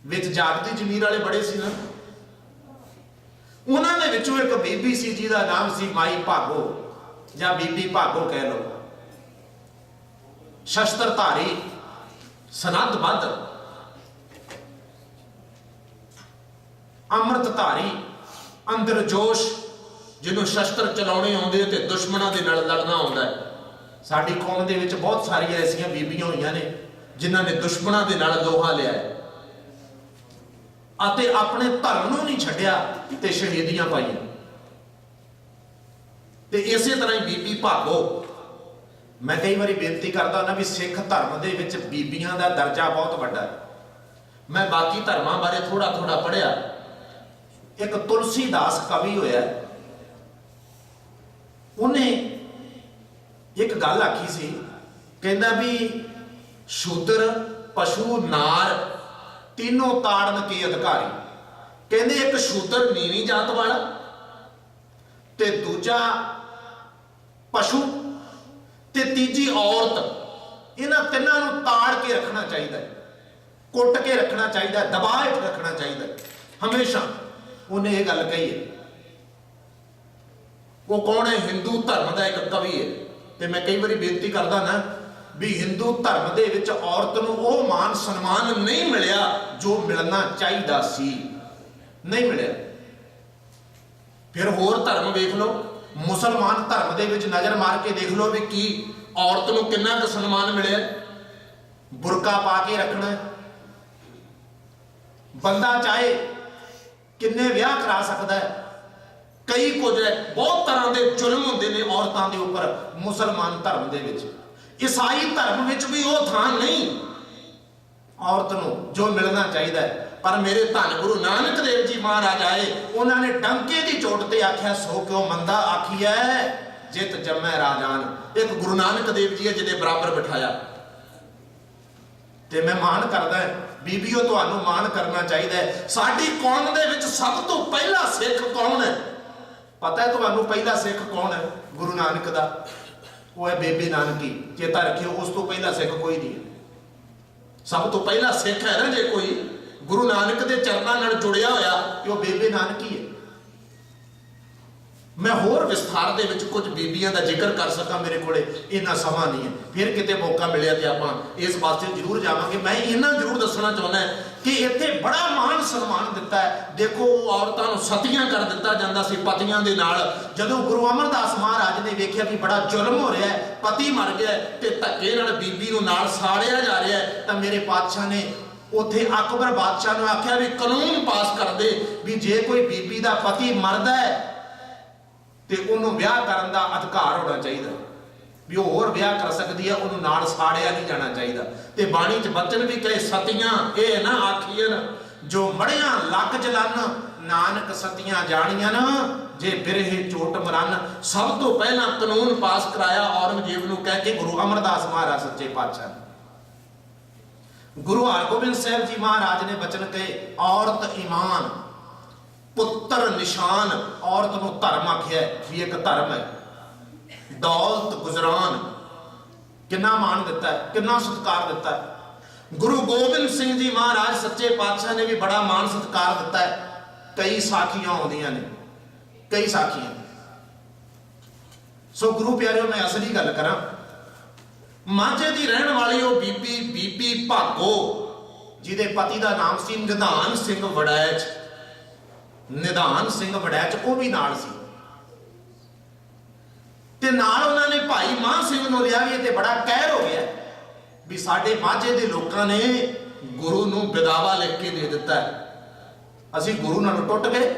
ਵਿੱਚ ਜਾਗਦੀ ਜ਼ਮੀਰ ਵਾਲੇ ਬੜੇ ਸੀ ਨਾ, ਉਹਨਾਂ ਦੇ ਵਿੱਚੋਂ ਇੱਕ ਬੀਬੀ ਸੀ ਜਿਹਦਾ ਨਾਮ ਸੀ ਮਾਈ ਭਾਗੋ ਜਾਂ ਬੀਬੀ ਭਾਗੋ ਕਹਿ ਲਓ। ਸ਼ਸਤਰਧਾਰੀ, ਸਨੱਧਬੱਧ, ਅੰਮ੍ਰਿਤਧਾਰੀ, ਅੰਦਰ ਜੋਸ਼, ਜਿਹਨੂੰ ਸ਼ਸਤਰ ਚਲਾਉਣੇ ਆਉਂਦੇ ਤੇ ਦੁਸ਼ਮਣਾਂ ਦੇ ਨਾਲ ਲੜਨਾ ਆਉਂਦਾ ਹੈ। ਸਾਡੀ ਕੌਮ ਦੇ ਵਿੱਚ ਬਹੁਤ ਸਾਰੀਆਂ ਐਸੀਆਂ ਬੀਬੀਆਂ ਹੋਈਆਂ ਨੇ ਜਿਨ੍ਹਾਂ ਨੇ ਦੁਸ਼ਮਣਾਂ ਦੇ ਨਾਲ ਲੋਹਾ ਲਿਆ ਹੈ ਅਤੇ ਆਪਣੇ ਧਰਮ ਨੂੰ ਨਹੀਂ ਛੱਡਿਆ ਤੇ ਸ਼ਹੀਦੀਆਂ ਪਾਈਆਂ। ਤੇ ਇਸੇ ਤਰ੍ਹਾਂ ਹੀ ਬੀਬੀ ਭਾਗੋ, ਮੈਂ ਕਈ ਵਾਰੀ ਬੇਨਤੀ ਕਰਦਾ ਨਾ ਵੀ ਸਿੱਖ ਧਰਮ ਦੇ ਵਿੱਚ ਬੀਬੀਆਂ ਦਾ ਦਰਜਾ ਬਹੁਤ ਵੱਡਾ ਹੈ। ਮੈਂ ਬਾਕੀ ਧਰਮਾਂ ਬਾਰੇ ਥੋੜਾ ਥੋੜਾ ਪੜ੍ਹਿਆ। ਇੱਕ ਤੁਲਸੀਦਾਸ ਕਵੀ ਹੋਇਆ, ਉਹਨੇ ਇੱਕ ਗੱਲ ਆਖੀ ਸੀ, ਕਹਿੰਦਾ ਵੀ ਸ਼ੂਦਰ, ਪਸ਼ੂ, ਨਾਰ तीनों ताड़न के अधिकारी। कहते एक शूद्र नीवी जात वाला ते दूजा पशु ते तीजी औरत, इन्हां तिन्हां नूं ताड़ के रखना चाहिए, कुट के रखना चाहिए, दबा के रखना चाहिए हमेशा। ਉਹਨੇ ਇਹ ਗੱਲ ਕਹੀ ਹੈ। ਉਹ ਕੌਣ ਹੈ? ਹਿੰਦੂ ਧਰਮ ਦਾ ਇੱਕ ਕਵੀ ਹੈ। ਤੇ ਮੈਂ ਕਈ ਵਾਰੀ ਬੇਨਤੀ ਕਰਦਾ ਨਾ ਵੀ ਹਿੰਦੂ ਧਰਮ ਦੇ ਵਿੱਚ ਔਰਤ ਨੂੰ ਉਹ ਮਾਨ ਸਨਮਾਨ ਨਹੀਂ ਮਿਲਿਆ ਜੋ ਮਿਲਣਾ ਚਾਹੀਦਾ ਸੀ, ਨਹੀਂ ਮਿਲਿਆ। ਫਿਰ ਹੋਰ ਧਰਮ ਵੇਖ ਲਓ, ਮੁਸਲਮਾਨ ਧਰਮ ਦੇ ਵਿੱਚ ਨਜ਼ਰ ਮਾਰ ਕੇ ਦੇਖ ਲਓ ਵੀ ਕੀ ਔਰਤ ਨੂੰ ਕਿੰਨਾ ਕੁ ਸਨਮਾਨ ਮਿਲਿਆ। ਬੁਰਕਾ ਪਾ ਕੇ ਰੱਖਣਾ, ਬੰਦਾ ਚਾਹੇ ਕਿੰਨੇ ਵਿਆਹ ਕਰਾ ਸਕਦਾ ਹੈ, ਕਈ ਕੁਝ ਹੈ, ਬਹੁਤ ਤਰ੍ਹਾਂ ਦੇ ਜ਼ੁਲਮ ਹੁੰਦੇ ਨੇ ਔਰਤਾਂ ਦੇ ਉੱਪਰ ਮੁਸਲਮਾਨ ਧਰਮ ਦੇ ਵਿੱਚ। ਈਸਾਈ ਧਰਮ ਵਿੱਚ ਵੀ ਉਹ ਥਾਂ ਨਹੀਂ ਔਰਤ ਨੂੰ ਜੋ ਮਿਲਣਾ ਚਾਹੀਦਾ ਹੈ। ਪਰ ਮੇਰੇ ਧੰਨ ਗੁਰੂ ਨਾਨਕ ਦੇਵ ਜੀ ਮਹਾਰਾਜ ਆਏ, ਉਹਨਾਂ ਨੇ ਡੰਕੇ ਦੀ ਚੋਟ ਤੇ ਆਖਿਆ ਸੋ ਕਿਉ ਮੰਦਾ ਆਖੀਐ ਜਿਤ ਜੰਮੈ ਰਾਜਾਨ। ਇੱਕ ਗੁਰੂ ਨਾਨਕ ਦੇਵ ਜੀ ਹੈ ਜਿਹਦੇ ਬਰਾਬਰ ਬਿਠਾਇਆ। ਤੇ ਮੈਂ ਮਾਣ ਕਰਦਾ ਬੀਬੀਓ, ਤੁਹਾਨੂੰ ਮਾਣ ਕਰਨਾ ਚਾਹੀਦਾ ਹੈ। ਸਾਡੀ ਕੌਮ ਦੇ ਵਿੱਚ ਸਭ ਤੋਂ ਪਹਿਲਾ ਸਿੱਖ ਕੌਣ ਹੈ? ਪਤਾ ਹੈ ਤੁਹਾਨੂੰ ਪਹਿਲਾ ਸਿੱਖ ਕੌਣ ਹੈ? ਗੁਰੂ ਨਾਨਕ ਦਾ, ਉਹ ਹੈ ਬੇਬੇ ਨਾਨਕੀ। ਚੇਤਾ ਰੱਖਿਓ, ਉਸ ਤੋਂ ਪਹਿਲਾ ਸਿੱਖ ਕੋਈ ਨਹੀਂ ਹੈ। ਸਭ ਤੋਂ ਪਹਿਲਾ ਸਿੱਖ ਹੈ ਨਾ ਜੇ ਕੋਈ, ਗੁਰੂ ਨਾਨਕ ਦੇ ਚਰਨਾਂ ਨਾਲ ਜੁੜਿਆ ਹੋਇਆ, ਕਿ ਉਹ ਬੇਬੇ ਨਾਨਕੀ ਹੈ। ਮੈਂ ਹੋਰ ਵਿਸਥਾਰ ਦੇ ਵਿੱਚ ਕੁਝ ਬੀਬੀਆਂ ਦਾ ਜ਼ਿਕਰ ਕਰ ਸਕਾਂ, ਮੇਰੇ ਕੋਲੇ ਇੰਨਾ ਸਮਾਂ ਨਹੀਂ ਹੈ। ਫਿਰ ਕਿਤੇ ਮੌਕਾ ਮਿਲਿਆ ਤੇ ਆਪਾਂ ਇਸ ਪਾਸੇ ਜ਼ਰੂਰ ਜਾਵਾਂਗੇ। ਮੈਂ ਇਹਨਾਂ ਜ਼ਰੂਰ ਦੱਸਣਾ ਚਾਹੁੰਦਾ ਕਿ ਇੱਥੇ ਬੜਾ ਮਾਣ ਸਨਮਾਨ ਦਿੱਤਾ ਹੈ। ਦੇਖੋ, ਔਰਤਾਂ ਨੂੰ ਸਤੀਆਂ ਕਰ ਦਿੱਤਾ ਜਾਂਦਾ ਸੀ ਪਤੀਆਂ ਦੇ ਨਾਲ। ਜਦੋਂ ਗੁਰੂ ਅਮਰਦਾਸ ਮਹਾਰਾਜ ਨੇ ਵੇਖਿਆ ਕਿ ਬੜਾ ਜ਼ੁਲਮ ਹੋ ਰਿਹਾ ਹੈ, ਪਤੀ ਮਰ ਗਿਆ ਤੇ ਧੱਕੇ ਨਾਲ ਬੀਬੀ ਨੂੰ ਨਾਲ ਸਾੜਿਆ ਜਾ ਰਿਹਾ ਹੈ, ਤਾਂ ਮੇਰੇ ਪਾਤਸ਼ਾਹ ਨੇ ਉੱਥੇ ਅਕਬਰ ਬਾਦਸ਼ਾਹ ਨੂੰ ਆਖਿਆ ਵੀ ਕਾਨੂੰਨ ਪਾਸ ਕਰ ਦੇ ਵੀ ਜੇ ਕੋਈ ਬੀਬੀ ਦਾ ਪਤੀ ਮਰਦਾ ਹੈ ਤੇ ਉਹਨੂੰ ਵਿਆਹ ਕਰਨ ਦਾ ਅਧਿਕਾਰ ਹੋਣਾ ਚਾਹੀਦਾ, ਵੀ ਉਹ ਹੋਰ ਵਿਆਹ ਕਰ ਸਕਦੀ ਹੈ, ਉਹਨੂੰ ਨਾਲ ਸਾੜਿਆ ਨਹੀਂ ਜਾਣਾ ਚਾਹੀਦਾ। ਤੇ ਬਾਣੀ 'ਚ ਬਚਨ ਵੀ ਕਹੇ ਸਤੀਆਂ ਇਹ ਨਾ ਆਖੀਆਂ ਜੋ ਮੜੀਆਂ ਲੱਕ ਜਲਨ, ਨਾਨਕ ਸਤੀਆਂ ਜਾਣੀਆਂ ਜੇ ਬਿਰਹੇ ਚੋਟ ਮਰਨ। ਸਭ ਤੋਂ ਪਹਿਲਾਂ ਕਾਨੂੰਨ ਪਾਸ ਕਰਾਇਆ ਔਰੰਗਜ਼ੇਬ ਨੂੰ ਕਹਿ ਕੇ ਗੁਰੂ ਅਮਰਦਾਸ ਮਹਾਰਾਜ ਸੱਚੇ ਪਾਤਸ਼ਾਹ। ਗੁਰੂ ਹਰਗੋਬਿੰਦ ਸਾਹਿਬ ਜੀ ਮਹਾਰਾਜ ਨੇ ਬਚਨ ਕਹੇ ਔਰਤ ਈਮਾਨ ਪੁੱਤਰ ਨਿਸ਼ਾਨ। ਔਰਤ ਨੂੰ ਧਰਮ ਆਖਿਆ ਵੀ ਇੱਕ ਧਰਮ ਹੈ। ਦੌਲਤ ਗੁਜ਼ਰਾਨ, ਕਿੰਨਾ ਮਾਣ ਦਿੱਤਾ ਹੈ, ਕਿੰਨਾ ਸਤਿਕਾਰ ਦਿੱਤਾ ਹੈ। ਗੁਰੂ ਗੋਬਿੰਦ ਸਿੰਘ ਜੀ ਮਹਾਰਾਜ ਸੱਚੇ ਪਾਤਸ਼ਾਹ ਨੇ ਵੀ ਬੜਾ ਮਾਣ ਸਤਿਕਾਰ ਦਿੱਤਾ ਹੈ। ਕਈ ਸਾਖੀਆਂ ਆਉਂਦੀਆਂ ਨੇ, ਕਈ ਸਾਖੀਆਂ। ਸੋ ਗੁਰੂ ਪਿਆਰਿਓ, ਮੈਂ ਅਸਲੀ ਗੱਲ ਕਰਾਂ, ਮਾਝੇ ਦੀ ਰਹਿਣ ਵਾਲੀ ਉਹ ਬੀਬੀ ਭਾਗੋ, ਜਿਹਦੇ ਪਤੀ ਦਾ ਨਾਮ ਸੀ ਨਿਧਾਨ ਸਿੰਘ ਵੜੈਚ। ਨਿਧਾਨ ਸਿੰਘ ਵੜੈਚ ਉਹ ਵੀ ਨਾਲ ਸੀ, ਤੇ ਨਾਲ ਉਹਨਾਂ ਨੇ ਭਾਈ ਮਾਨ ਸਿੰਘ ਨੂੰ ਲਿਆ ਵੀ। ਤੇ ਬੜਾ ਕਹਿਰ ਹੋ ਗਿਆ ਵੀ ਸਾਡੇ ਮਾਝੇ ਦੇ ਲੋਕਾਂ ਨੇ ਗੁਰੂ ਨੂੰ ਵਿਦਾਵਾ ਲਿਖ ਕੇ ਦੇ ਦਿੱਤਾ, ਅਸੀਂ ਗੁਰੂ ਨਾਲ ਟੁੱਟ ਗਏ,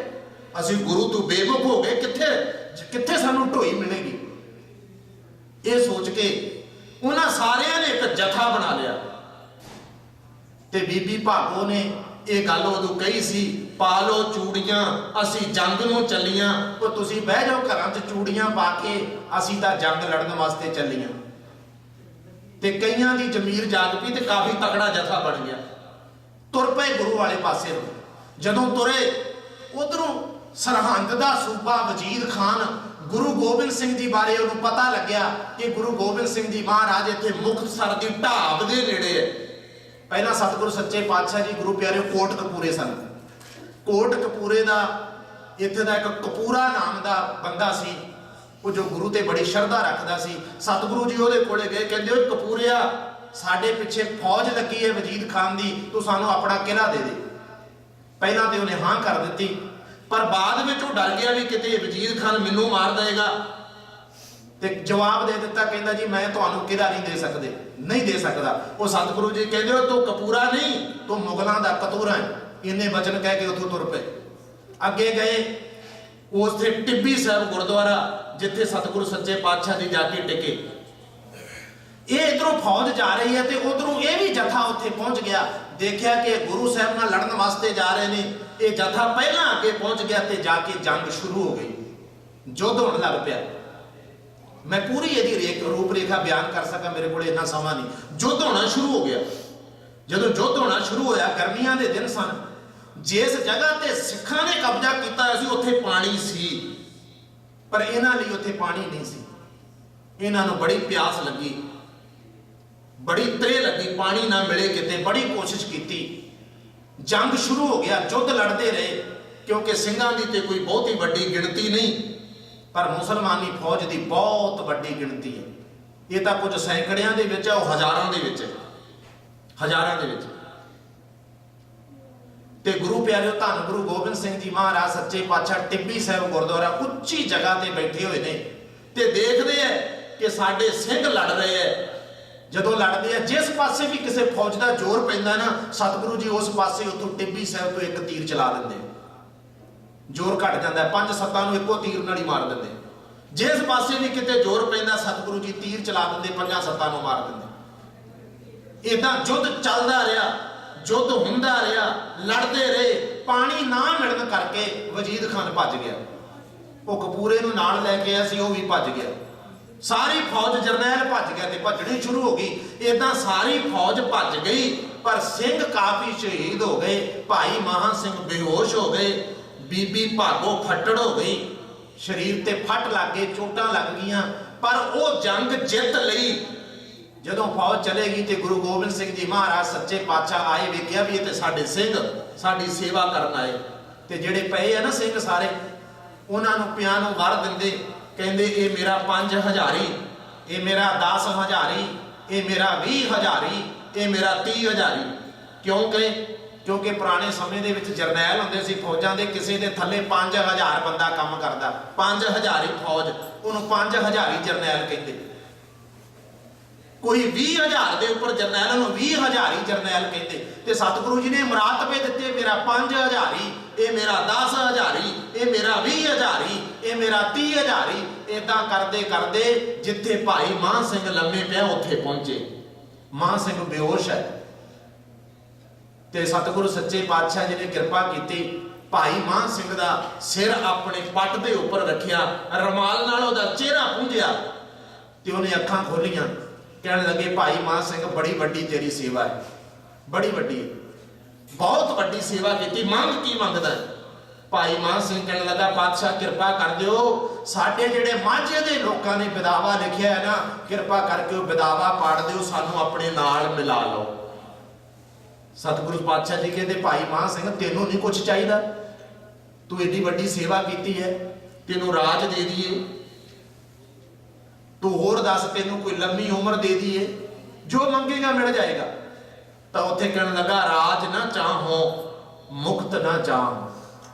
ਅਸੀਂ ਗੁਰੂ ਤੋਂ ਬੇਵਕੂਫ ਹੋ ਗਏ, ਕਿੱਥੇ ਸਾਨੂੰ ਢੋਈ ਮਿਲੇਗੀ। ਇਹ ਸੋਚ ਕੇ ਉਹਨਾਂ ਸਾਰਿਆਂ ਨੇ ਇੱਕ ਜਥਾ ਬਣਾ ਲਿਆ। ਤੇ ਬੀਬੀ ਭਾਗੋ ਨੇ ਇਹ ਗੱਲ ਉਦੋਂ ਕਹੀ ਸੀ, ਪਾ ਲੋ ਚੂੜੀਆਂ ਅਸੀਂ ਜੰਗ ਨੂੰ ਚੱਲੀਆਂ। ਉਹ ਤੁਸੀਂ ਬਹਿ ਜਾਓ ਘਰਾਂ 'ਚ ਚੂੜੀਆਂ ਪਾ ਕੇ, ਅਸੀਂ ਤਾਂ ਜੰਗ ਲੜਨ ਵਾਸਤੇ ਚੱਲੀਆਂ। ਤੇ ਕਈਆਂ ਦੀ ਜ਼ਮੀਰ ਜਾਗ ਪਈ ਤੇ ਕਾਫੀ ਤਕੜਾ ਜਥਾ ਬਣ ਗਿਆ। ਤੁਰ ਪਏ ਗੁਰੂ ਵਾਲੇ ਪਾਸੇ ਨੂੰ। ਜਦੋਂ ਤੁਰੇ, ਉਧਰੋਂ ਸਰਹੰਦ ਦਾ ਸੂਬਾ ਵਜ਼ੀਰ ਖਾਨ ਗੁਰੂ ਗੋਬਿੰਦ ਸਿੰਘ ਜੀ ਬਾਰੇ ਉਹਨੂੰ ਪਤਾ ਲੱਗਿਆ ਕਿ ਗੁਰੂ ਗੋਬਿੰਦ ਸਿੰਘ ਜੀ ਮਹਾਰਾਜ ਇੱਥੇ ਮੁਕਤਸਰ ਦੀ ਢਾਬ ਦੇ ਨੇੜੇ ਹੈ। ਪਹਿਲਾਂ ਸਤਿਗੁਰੂ ਸੱਚੇ ਪਾਤਸ਼ਾਹ ਜੀ ਗੁਰੂ ਪਿਆਰੇ ਕੋਟ ਕਪੂਰੇ ਸਨ। ਕੋਟ ਕਪੂਰੇ ਦਾ ਇੱਥੇ ਦਾ ਇੱਕ ਕਪੂਰਾ ਨਾਮ ਦਾ ਬੰਦਾ ਸੀ, ਉਹ ਜੋ ਗੁਰੂ ਤੇ ਬੜੀ ਸ਼ਰਧਾ ਰੱਖਦਾ ਸੀ। ਸਤਿਗੁਰੂ ਜੀ ਉਹਦੇ ਕੋਲੇ ਗਏ, ਕਹਿੰਦੇ ਓਏ ਕਪੂਰਿਆ, ਸਾਡੇ ਪਿੱਛੇ ਫੌਜ ਲੱਗੀ ਹੈ ਵਜ਼ੀਰ ਖਾਨ ਦੀ, ਤੂੰ ਸਾਨੂੰ ਆਪਣਾ ਕਿਲ੍ਹਾ ਦੇ ਦੇ। ਪਹਿਲਾਂ ਤੇ ਉਹਨੇ ਹਾਂ ਕਰ ਦਿੱਤੀ, ਪਰ ਬਾਅਦ ਵਿੱਚ ਉਹ ਡਰ ਗਿਆ ਵੀ ਕਿਤੇ ਵਜ਼ੀਰ ਖਾਨ ਮੈਨੂੰ ਮਾਰ ਦੇਗਾ, ਤੇ ਜਵਾਬ ਦੇ ਦਿੱਤਾ, ਕਹਿੰਦਾ ਜੀ ਮੈਂ ਤੁਹਾਨੂੰ ਕਿਲ੍ਹਾ ਨਹੀਂ ਦੇ ਸਕਦੇ, ਨਹੀਂ ਦੇ ਸਕਦਾ। ਉਹ ਸਤਿਗੁਰੂ ਜੀ ਕਹਿੰਦੇ ਹੋ ਤੂੰ ਕਪੂਰਾ ਨਹੀਂ, ਤੂੰ ਮੁਗਲਾਂ ਦਾ ਕਤੂਰਾ ਹੈ। ਇੰਨੇ ਵਚਨ ਕਹਿ ਕੇ ਉੱਥੋਂ ਤੁਰ ਪਏ। ਅੱਗੇ ਗਏ, ਉੱਥੇ ਟਿੱਬੀ ਸਾਹਿਬ ਗੁਰਦੁਆਰਾ ਜਿੱਥੇ ਸਤਿਗੁਰੂ ਸੱਚੇ ਪਾਤਸ਼ਾਹ ਜੀ ਜਾ ਕੇ ਟਿਕੇ। ਇਹ ਇਧਰੋਂ ਫੌਜ ਜਾ ਰਹੀ ਹੈ ਤੇ ਉਧਰੋਂ ਇਹ ਵੀ ਜਥਾ ਉੱਥੇ ਪਹੁੰਚ ਗਿਆ। ਦੇਖਿਆ ਕਿ ਗੁਰੂ ਸਾਹਿਬ ਨਾਲ ਲੜਨ ਵਾਸਤੇ ਜਾ ਰਹੇ ਨੇ। ਇਹ ਜਥਾ ਪਹਿਲਾਂ ਅੱਗੇ ਪਹੁੰਚ ਗਿਆ ਤੇ ਜਾ ਕੇ ਜੰਗ ਸ਼ੁਰੂ ਹੋ ਗਈ, ਯੁੱਧ ਹੋਣ ਲੱਗ ਪਿਆ। ਮੈਂ ਪੂਰੀ ਇਹਦੀ ਰੂਪ ਰੇਖਾ ਬਿਆਨ ਕਰ ਸਕਾਂ, ਮੇਰੇ ਕੋਲ ਇੰਨਾ ਸਮਾਂ ਨਹੀਂ। ਯੁੱਧ ਹੋਣਾ ਸ਼ੁਰੂ ਹੋ ਗਿਆ। ਜਦੋਂ ਯੁੱਧ ਹੋਣਾ ਸ਼ੁਰੂ ਹੋਇਆ, ਗਰਮੀਆਂ ਦੇ ਦਿਨ ਸਨ। ਜਿਸ ਜਗ੍ਹਾ ਤੇ ਸਿੱਖਾਂ ਨੇ ਕਬਜ਼ਾ ਕੀਤਾ ਸੀ ਉੱਥੇ ਪਾਣੀ ਸੀ, ਪਰ ਇਹਨਾਂ ਲਈ ਉੱਥੇ ਪਾਣੀ ਨਹੀਂ ਸੀ। ਇਹਨਾਂ ਨੂੰ ਬੜੀ ਪਿਆਸ ਲੱਗੀ, ਬੜੀ ਤ੍ਰੇਹ ਲੱਗੀ, ਪਾਣੀ ਨਾ ਮਿਲੇ ਕਿਤੇ। ਬੜੀ ਕੋਸ਼ਿਸ਼ ਕੀਤੀ, ਜੰਗ ਸ਼ੁਰੂ ਹੋ ਗਿਆ, ਯੁੱਧ ਲੜਦੇ ਰਹੇ। क्योंकि ਸਿੰਘਾਂ ਦੀ ਤੇ कोई बहुत ही वड्डी गिणती नहीं, पर मुसलमानी फौज की बहुत वड्डी गिणती है। ये तो कुछ सैकड़ियां दे विच है, वो हज़ारां दे विच है, हज़ारां दे विच। ते गुरु प्यारिओ, धन गुरु गोबिंद सिंह जी महाराज सच्चे पातशाह टिब्बी साहिब गुरुद्वारा उच्ची जगह ते बैठे हुए ने ते देखते हैं कि साडे सिंह लड़ रहे हैं। जदों लड़ते हैं, जिस पासे भी किसी फौज का जोर पैंदा ना, सतगुरु जी उस पासे उतों टिब्बी साहिब तो एक तीर चला देंगे, जोर घट जाता है, 5-7 नूं इक्को तीर नाल ही मार देंगे। जिस पासे भी किते जोर पैंदा, सतगुरु जी तीर चला देंगे, 5-7 नूं मार देंगे। इदां युद्ध चलदा रहा, युद्ध हुंदा रहा, लड़ते रहे। पानी ना मिलण करके वजीद खान भज गया, वो कपूरे नूं नाल लैके आया सी, वो भी भज गया। सारी फौज जरनैल भज गया ते भजनी शुरू हो गई। इदां सारी फौज भज गई, पर सिंह काफी शहीद हो गए। भाई महा सिंह बेहोश हो गए, बीबी भागो फट्टड़ हो गई, शरीर ते फट लग गए, चोटां लग गईयां, पर वो जंग जित लई। जदों फौज चलेगी तो गुरु गोबिंद सिंह जी महाराज सच्चे पातशाह आए, वेख्या भी ये साडे सिंह साडी सेवा करन आए। ते जिहड़े पए है ना सिंह सारे, उन्हां नूं पियां नूं वर दिंदे, कहंदे ये मेरा 5 हज़ारी, ये मेरा 10 हज़ारी, ये मेरा 20 हज़ारी, ये मेरा 30 हज़ारी। क्योंकि पुराने समय दे विच जरनैल हुंदे सी फौजां दे, किसी दे थल्ले 5000 बंदा काम करदा, 5 हज़ारी फौज, उन्होंने 5 हज़ारी जरनैल कहंदे। कोई 20,000 के उपर जरनैल 20,000 जरनैल कहते। तो सतगुरु जी ने मुरातबे दिते, मेरा 5 हज़ारी, ये मेरा 10 हज़ारी, ये मेरा 20 हज़ारी, ये मेरा 30 हज़ारी। इदां करते करते जिथे भाई मान सिंह लम्मे पिया उत्थे पहुंचे। मान सिंह बेहोश है, तो सतगुरु सच्चे पातशाह जी ने कृपा की, भाई मान सिंह का सिर अपने पट के उपर रखिया, रमाल नाल उहदा चेहरा पूंझिया, तो उन्हें अखां खोलियां। कहने लगे, भाई मान सिंह बड़ी वड्डी तेरी सेवा है, बड़ी वड्डी, बहुत वड्डी सेवा की, मंग की मंगदा है? भाई मान सिंह कहने लगा, पातशाह कृपा कर दिओ, साडे जिहड़े माझे दे लोकां ने बिदावा लिखिया है ना, कृपा करके वो बिदावा पाड़ दिओ, सानू अपने नाल मिला लो। सतगुरु पातशाह जी कहते, भाई मान सिंह तेनों नहीं कुछ चाहिए, तू एडी वड्डी सेवा की है, तेनों राज दे दिए, तू होर दस, तेनों कोई लंबी उम्र दे दिए, जो मंगेगा मिल जाएगा। तो उत्थे कहने लगा, राज ना चाहो मुक्त ना चाहो,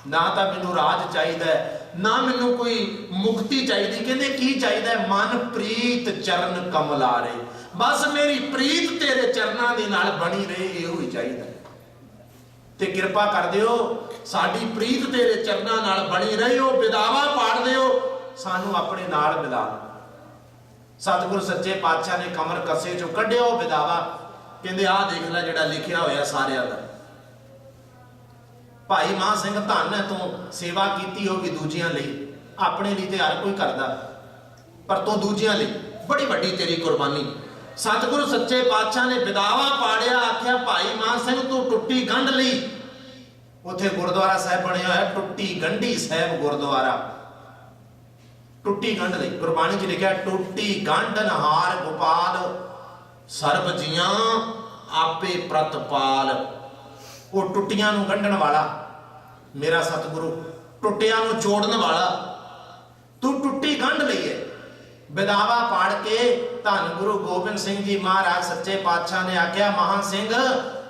ना तो मैनू राज चाहिए, ना मैनू कोई मुक्ति चाहिए। कहते की चाहिए? मन प्रीत चरण कमलारे, बस मेरी प्रीत तेरे चरणों के नाल बनी रहे, यो ही चाहिए। ते कृपा कर दिओ, साडी प्रीत तेरे चरणों नाल बनी रही, हो बिदावा पाड़ दिओ, सानू अपने नाल मिला। सतगुरु सच्चे पातशाह ने कमर कसे चो कढ़िया वो बिदावा, कहते आ देख लै जिहड़ा लिखिया होया सारिਆਂ दा। भाई मान सिंह धन है, तू सेवा की होगी दूजियां लई, अपने लिए तो हर कोई करदा, पर तू दूजियां लई बड़ी वड्डी तेरी कुर्बानी। सतगुरु सच्चे पातशाह ने बिदावा पाड़िया, आख्या भाई मान सिंह तू टुट्टी गंढ लई। उत्थे गुरुद्वारा साहिब बनिया होया, टुट्टी गंढी साहिब गुरुद्वारा, टुट्टी गंढ लई। गुरबाणी च लिखिया, टुट्टी गंढ नहार गोपाल, सर्ब जियां आपे प्रतपाल। वो टुट्टियां नूं गंढण वाला मेरा सतगुरु, टुट्टियां नूं जोड़न वाला, तू टुट्टी गंढ लई है। बिदावा पाड़ के धन गुरु गोबिंद सिंह जी महाराज सच्चे पातशाह ने आख्या, महा सिंह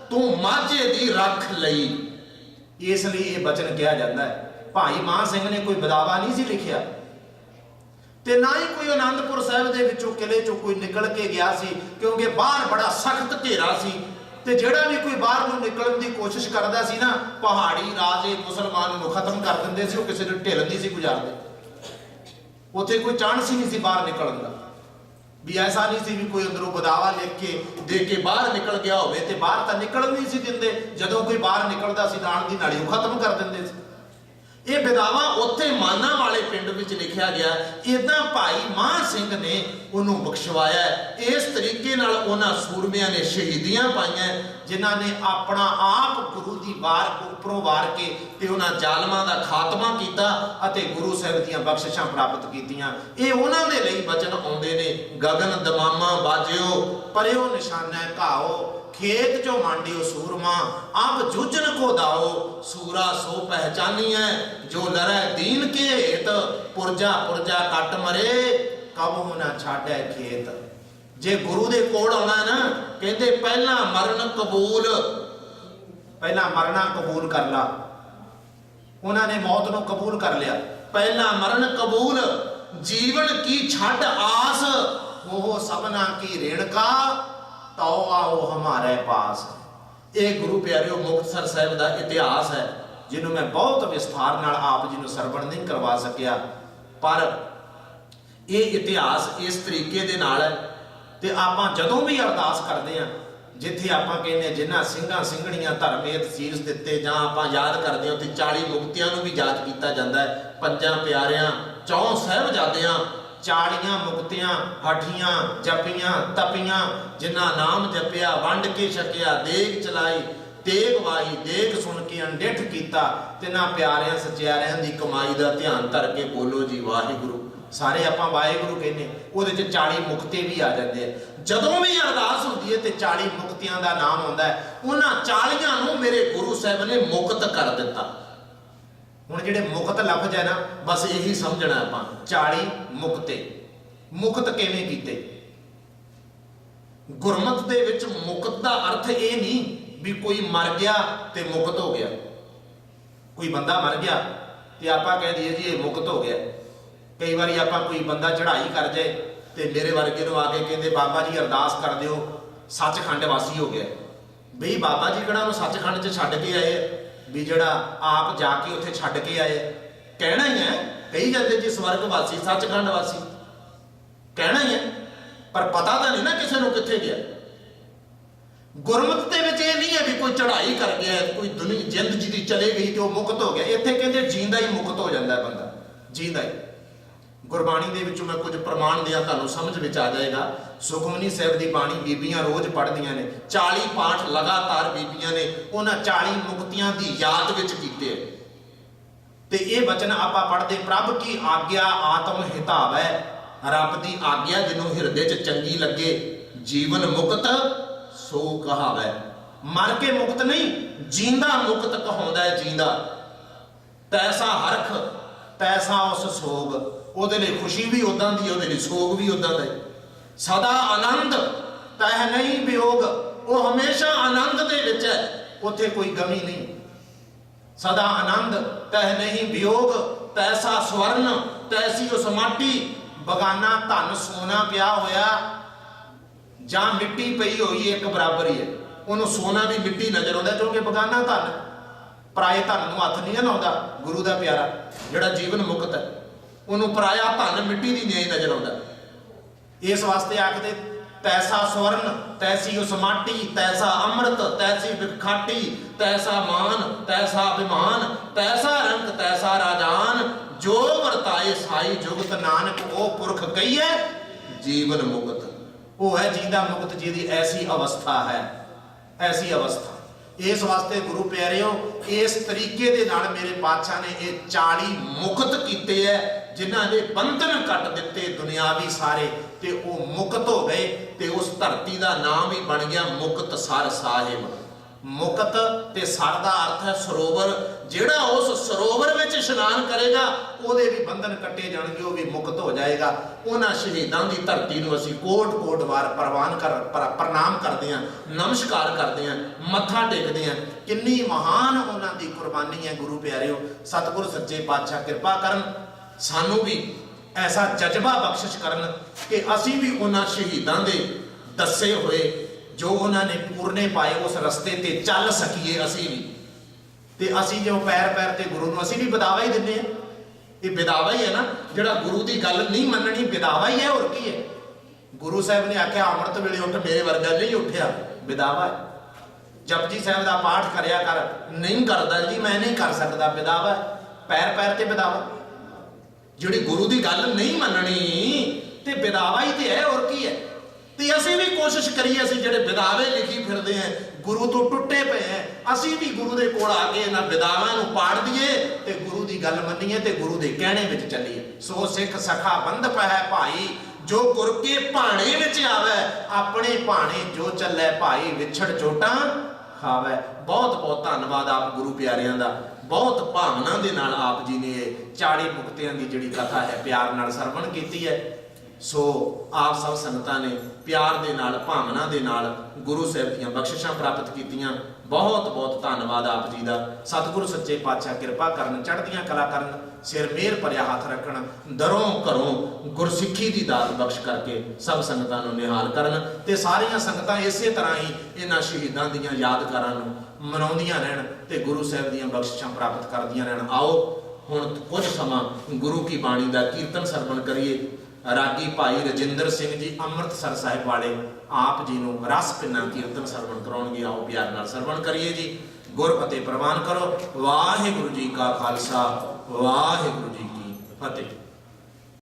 तू माझे दी रख लई। इसलिए ये बचन किया जाता है। भाई मान सिंह ने कोई बिदावा नहीं सी लिखिया, ते ना ही कोई आनंदपुर साहिब दे विचों किले चों कोई निकल के गया सी, क्योंकि बाहर बड़ा सख्त घेरा सी। ते जेड़ा भी कोई बाहर नूं निकलण दी कोशिश करदा सी ना, पहाड़ी राजे मुसलमान नूं खत्म कर दिंदे सी, वो किसी नूं ढिल नहीं सी गुजारदे। उत्थे कोई चांस ही नहीं सी बाहर निकलण दा, भी ऐसा नहीं सी भी कोई अंदरों बिदावा लिख के दे के बाहर निकल गया होवे ते बाहर तां निकलण नहीं सी दिंदे। जदों कोई बाहर निकलदा सी, नाल दी नाली खत्म कर दिंदे सी। ये बिदावा उत्थे माना वाले पिंड विच लिखिया गया। इदां भाई मान सिंह ने उन्होंने बख्शवाया। इस तरीके नाल उन्हां सूरमियां ने शहीदियां पाईयां, जिन्हां ने अपना आप गुरु की वार उपरों वार के ते उन्हां जालमां दा खात्मा कीता अते गुरु साहिब दीयां बख्शिशां प्राप्त कीतियां। ये उन्हां दे लई वचन आउंदे ने, गगन दमामा बाजिओ, परिओ निशाना घाओ, खेत जो मांडियो सूरमा, अब जूझन को दाओ, सूरा सो पहचानी है, जो लड़े दीन के हेत, पुरजा पुरजा कट मरे, कबहू ना छाड़े खेत। जे गुरु दे कोल आना ना, कहते पहला मरण कबूल, पहला मरना कबूल कर ला। उन्होंने मौत को कबूल कर लिया, पहला मरण कबूल, जीवन की छड़ आस, वो सबना की रेणका, तो आओ हमारे पास। एक गुरु प्यारियो मुक्तसर साहिब का इतिहास है, जिन्हों मैं बहुत विस्तार नाल आप जी नूं सरवण नहीं करवा सकिया, पर यह इतिहास इस तरीके दे नाल है। ते आपां जदों भी अरदास करते हैं, जिथे आपां कहने जिन्हां ਸਿੰਘਾਂ ਸਿੰਘਣੀਆਂ धर्मेत सीस दिते, जां आपां याद करते हो तो 40 मुक्तियां नूं भी याद किया जाता है। पंजां प्यारियां, 4 साहिबजादियां, 40 मुक्तियां हठियां जपियां तपियां, जिन्हां नाम जपिया वंड के छकिया, देग चलाई तेग वाई, देग सुन के अनडिठ किया, तिन्हां प्यारियां सचियारियां दी कमाई का ध्यान धर के बोलो जी वाहिगुरू। सारे आपां वाहिगुरू कहने, उहदे च 40 मुक्ति भी आ जाते हैं। जदों भी अरदास होती है तो 40 मुक्तियां का नाम आता है। उन्हां 40 नूं मेरे गुरु साहब ने मुक्त कर दिता। हुण जिहड़े मुक्त लफ्ज है ना, बस यही समझना आपां, 40 मुक्ते। मुक्त किवें कीते? गुरमत दे विच मुक्त का अर्थ ये नहीं भी कोई मर गया तो मुक्त हो गया। कोई बंदा मर गया तो आपां कह दिए जी ये मुक्त हो गया। कई बार आपां कोई बंदा चढ़ाई कर जाए तो मेरे वर्गे नूं आके कहते बाबा जी अरदास कर दिओ सचखंड वासी हो गया। बई बाबा जी किहड़ा सचखंड च छड्ड के आए, भी जिहड़ा आप जाके उत्थे छड्ड के आए, कहना ही है। कही जाते जी स्वर्ग वासी सचखंड वासी, कहना ही है, पर पता तो नहीं ना किसी नूं कित्थे गया। गुरमत दे विच ये नहीं है भी कोई चढ़ाई कर गया, कोई दुनिया जिंद जी चले गई तो मुक्त हो गया। इत्थे कहते जींदा ही मुक्त हो जाता है बंदा, जींदा ही। गुरबाणी दे विचों मैं कुछ प्रमाण दिया, तुहानूं समझ विच आ जाएगा। सुखमनी साहिब दी बाणी बीबियां रोज पढ़दियां ने, 40 पाठ लगातार बीबियां ने उन्हां 40 मुक्तियां दी याद विच कीते। ते ये वचन आपां पढ़दे, प्रभ की आग्या आत्म हितावै, रब दी आग्या जिन्हों हिरदे च चंगी लगे, जीवन मुक्त सो कहावै। मर के मुक्त नहीं, जींदा मुक्त कहाउंदा है। जींदा तैसा हरख तैसा उस सोग, ਉਹਦੇ ਲਈ खुशी भी उदां दी, ਉਹਦੇ ਲਈ सोग भी उदां दा। सदा आनंद तह नहीं वियोग, वो हमेशा आनंद दे विच है, उत्थे कोई गमी नहीं। सदा आनंद तह नहीं वियोग, तैसा स्वर्ण तैसी उस माटी, बगाना धन सोना पिया होया जां मिट्टी पई होई एक बराबर ही है। उन्होंने सोना भी मिट्टी नजर आता, क्योंकि बगाना धन पराए धन नूं हथ नहीं लाउंदा। गुरु का प्यारा जिहड़ा जीवन मुक्त है, उन्होंने पराया धन मिट्टी की नहीं नजर आता। इस वास्ते आखदे तैसा स्वर्ण तैसी उस माटी, तैसा अमृत तैसी विखाटी, तैसा मान तैसा अभिमान, तैसा रंग तैसा राजान, जो वरताए साई जुगत, नानक ओ पुरख कहिए जीवन मुक्त। वो है जींदा मुक्त जिहदी ऐसी अवस्था है, ऐसी अवस्था। इस वास्ते गुरु प्यारिओ, इस तरीके दे नाल मेरे पातशाह ने ये 40 मुक्त कीते है, जिन्हां दे बंधन कट दिते दुनियावी सारे, ते वो मुक्त हो गए। ते उस धरती का नाम ही बन गया मुक्तसर साहिब। मुक्त ते सर का अर्थ है सरोवर। जिहड़ा उस सरोवर में इशनान करेगा, ਉਹਦੇ भी बंधन कटे जाएंगे, वो भी मुक्त हो जाएगा। उन्हां शहीदां दी धरती नूं असीं कोट कोट वार प्रणाम करते हैं, नमस्कार करते हैं, मत्था टेकते हैं। कितनी महान उन्हां दी कुर्बानी है। गुरु प्यारिओ, सतगुर सच्चे पातशाह कृपा करन, सानू भी ऐसा जज्बा बख्शिश करन कि असीं भी उन्हां शहीदां दे दसे होए जो उन्होंने पूरने पाए उस रस्ते ते चल सकीए। असीं भी ते असीं जो पैर पैर ते गुरु नूं असीं भी विदावा ही दिंदे हैं। ये विदावा ही है ना, जिहड़ा गुरु की गल नहीं मननी, विदावा ही है। और की है? गुरु साहब ने आख्या अमृत वेले उठ, मेरे वर्गा नहीं उठ्या, विदावा है। जपजी साहब का पाठ करया कर, नहीं करदा जी मैं नहीं कर सकता, विदावा है। पैर पैर ते विदावा, जिहड़ी गुरु की गल नहीं मननी ते विदावा ही ते है। और की है? ते असीं भी कोशिश करिए, असीं जिहड़े विदावे लिखी फिरदे हैं, गुरु तो टुटे पे हैं, असीं भी गुरु दे कोल आके इन्हां विदावां नूं पाड़ दईए ते गुरु की गल मन्नीए ते गुरु दे कहणे विच चलीए। सो सिख सखा बंध पै भाई, जो गुर के भाणे विच आवे, अपने भाणे जो चले भाई विछड़ चोटां खावे। बहुत बहुत धन्नवाद आप गुरु प्यारियां दा। बहुत भावना दे नाल आप जी ने 40 मुक्तियां की जिहड़ी कथा है प्यार नाल सरवण कीती है। सो आप सब संगतां ने प्यार दे नाल भावना दे नाल गुरु साहिब दीयां बख्शिशां प्राप्त कीतियां। बहुत बहुत धन्नवाद आप जी दा। सतगुरु सच्चे पातशाह किरपा करन, चढ़दियां कला करन, सिर मेहर भरिया हथ रखण, दरों घरों गुरसिੱਖੀ दी दात बख्श करके सब संगतां नूं निहाल करन ते सारियां संगतां इसे तरह ही इन्हां शहीदां दीयां यादगारां नूं मनाउंदियां रहण ते गुरु साहिब दीयां बख्शिशां प्राप्त करदियां रहण। आओ हुण कुछ समां गुरु की बाणी दा कीर्तन सरवण करिए। रागी भाई रजिंदर सिंह जी अमृतसर साहिब वाले आप जी नूं रस पिन्ना कीर्तन सरवण कराउणगे। आओ प्यार नाल सरवण करिए जी। गुरफतेह प्रवान करो। वाहिगुरू जी का खालसा, वाहिगुरू जी की फतेह।